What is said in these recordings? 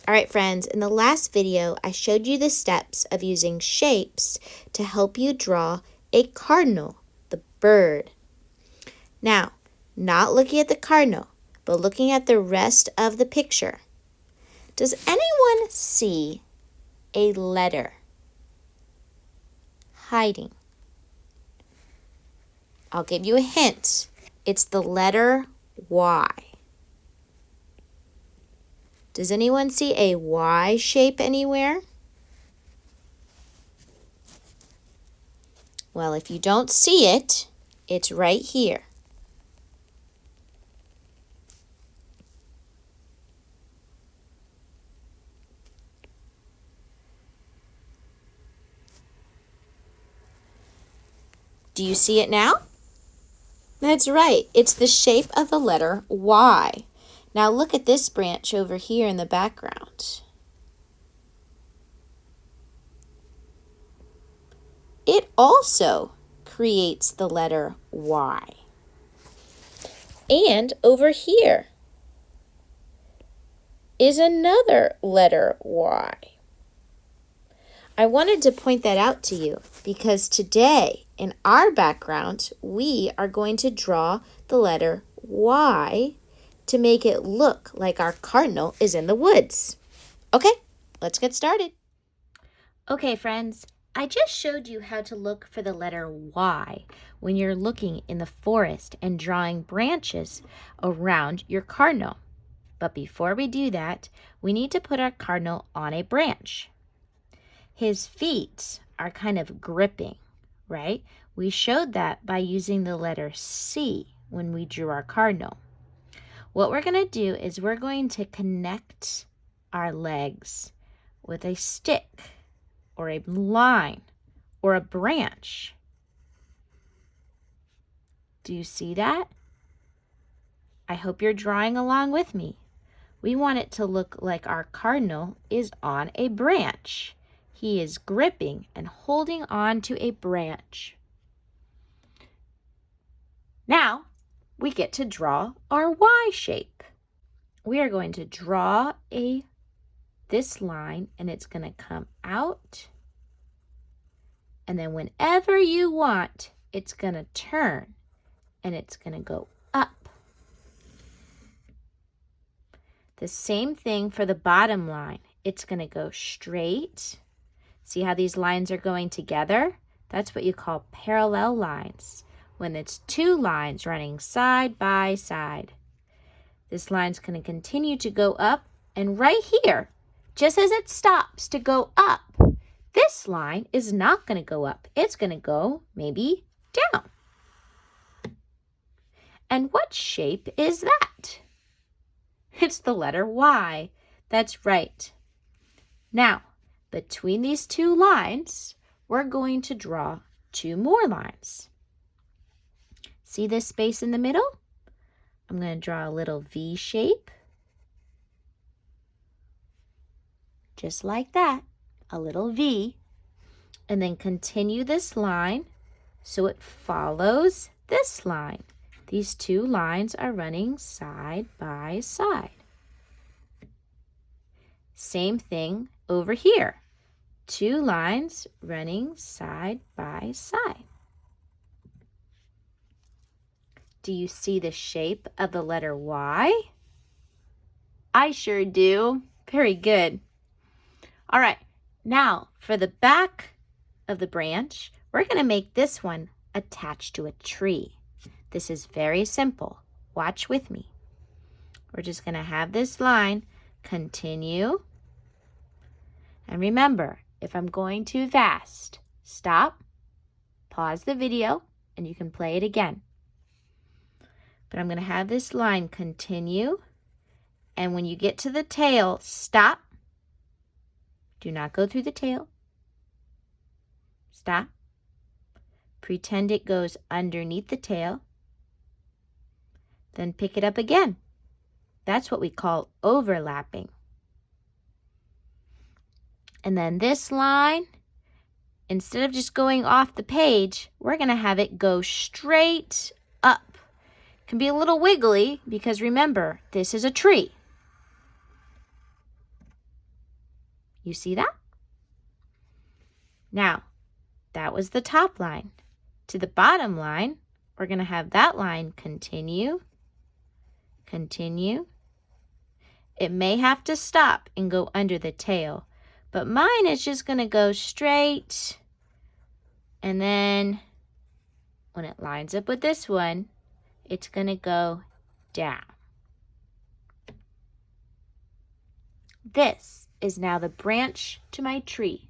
All right, friends, in the last video, I showed you the steps of using shapes to help you draw a cardinal, the bird. Now, not looking at the cardinal, but looking at the rest of the picture. Does anyone see a letter hiding? I'll give you a hint. It's the letter Y. Does anyone see a Y shape anywhere? Well, if you don't see it, it's right here. Do you see it now? That's right. It's the shape of the letter Y. Now look at this branch over here in the background. It also creates the letter Y. And over here is another letter Y. I wanted to point that out to you because today in our background, we are going to draw the letter Y to make it look like our cardinal is in the woods. Okay, let's get started. Okay, friends, I just showed you how to look for the letter Y when you're looking in the forest and drawing branches around your cardinal. But before we do that, we need to put our cardinal on a branch. His feet are kind of gripping, right? We showed that by using the letter C when we drew our cardinal. What we're going to do is we're going to connect our legs with a stick or a line or a branch. Do you see that? I hope you're drawing along with me. We want it to look like our cardinal is on a branch. He is gripping and holding on to a branch. Now, we get to draw our Y shape. We are going to draw this line, and it's going to come out. And then whenever you want, it's going to turn, and it's going to go up. The same thing for the bottom line. It's going to go straight. See how these lines are going together? That's what you call parallel lines, when it's two lines running side by side. This line's going to continue to go up, and right here, just as it stops to go up, this line is not going to go up. It's going to go maybe down. And what shape is that? It's the letter Y. That's right. Now, between these two lines, we're going to draw two more lines. See this space in the middle? I'm going to draw a little V shape. Just like that, a little V. And then continue this line so it follows this line. These two lines are running side by side. Same thing over here. Two lines running side by side. Do you see the shape of the letter Y? I sure do. Very good. All right, now for the back of the branch, we're going to make this one attached to a tree. This is very simple. Watch with me. We're just going to have this line continue. And remember, if I'm going too fast, stop, pause the video, and you can play it again. But I'm going to have this line continue. And when you get to the tail, stop. Do not go through the tail. Stop. Pretend it goes underneath the tail. Then pick it up again. That's what we call overlapping. And then this line, instead of just going off the page, we're going to have it go straight up. It can be a little wiggly because remember, this is a tree. You see that? Now, that was the top line. To the bottom line, we're going to have that line continue, continue. It may have to stop and go under the tail, but mine is just going to go straight, and then when it lines up with this one, it's going to go down. This is now the branch to my tree.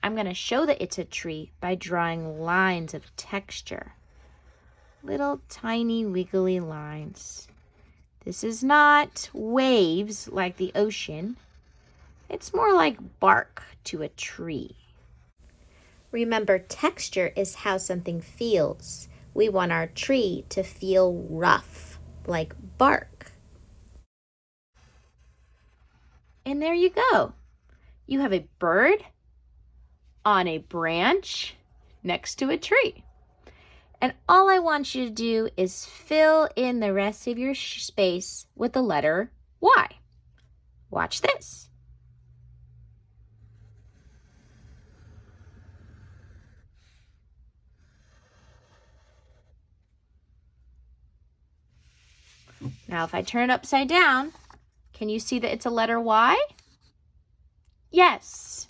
I'm going to show that it's a tree by drawing lines of texture. Little tiny wiggly lines. This is not waves like the ocean. It's more like bark to a tree. Remember, texture is how something feels. We want our tree to feel rough, like bark. And there you go. You have a bird on a branch next to a tree. And all I want you to do is fill in the rest of your space with the letter Y. Watch this. Now, if I turn it upside down, can you see that it's a letter Y? Yes.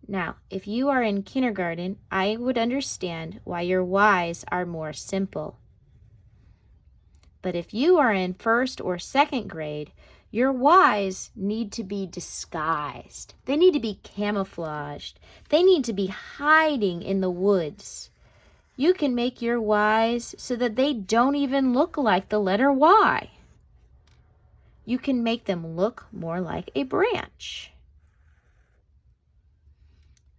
Now, if you are in kindergarten, I would understand why your Y's are more simple. But if you are in first or second grade, your Y's need to be disguised. They need to be camouflaged. They need to be hiding in the woods. You can make your Y's so that they don't even look like the letter Y. You can make them look more like a branch.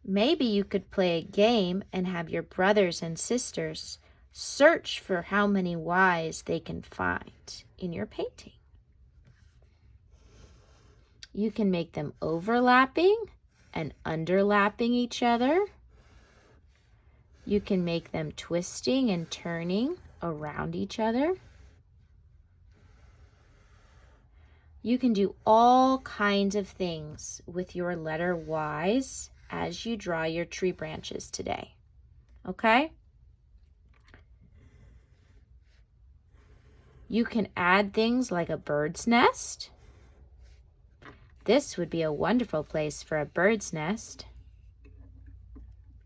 Maybe you could play a game and have your brothers and sisters search for how many Y's they can find in your painting. You can make them overlapping and underlapping each other. You can make them twisting and turning around each other. You can do all kinds of things with your letter Y's as you draw your tree branches today. Okay? You can add things like a bird's nest. This would be a wonderful place for a bird's nest.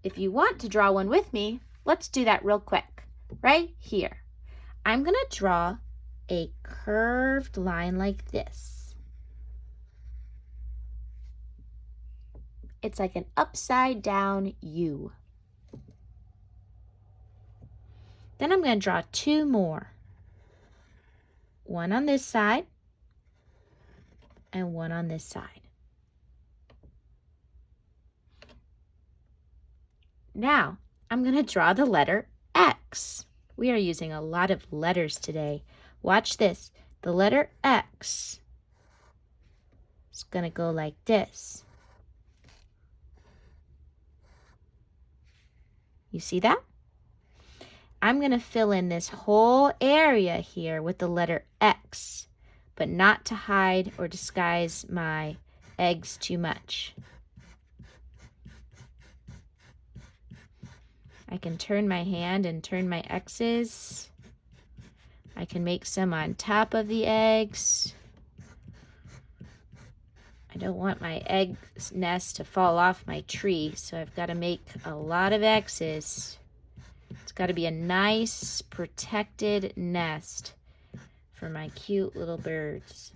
If you want to draw one with me, let's do that real quick. Right here. I'm going to draw a curved line like this. It's like an upside down U. Then I'm going to draw two more. One on this side and one on this side. Now, I'm going to draw the letter X. We are using a lot of letters today. Watch this. The letter X is going to go like this. You see that? I'm going to fill in this whole area here with the letter X, but not to hide or disguise my eggs too much. I can turn my hand and turn my X's. I can make some on top of the eggs. I don't want my egg nest to fall off my tree, so I've got to make a lot of X's. It's got to be a nice, protected nest for my cute little birds,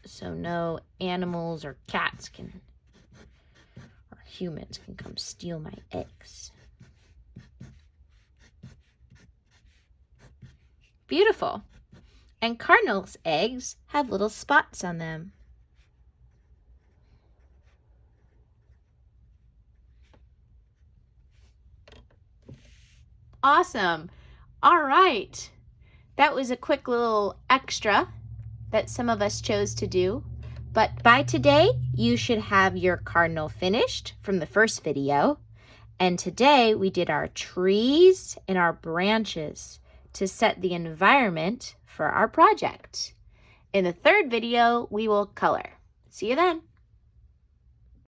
so no animals or cats can, or humans can come steal my eggs. Beautiful. And Cardinal's eggs have little spots on them. Awesome. All right. That was a quick little extra that some of us chose to do. But by today, you should have your cardinal finished from the first video. And today we did our trees and our branches to set the environment for our project. In the third video, we will color. See you then.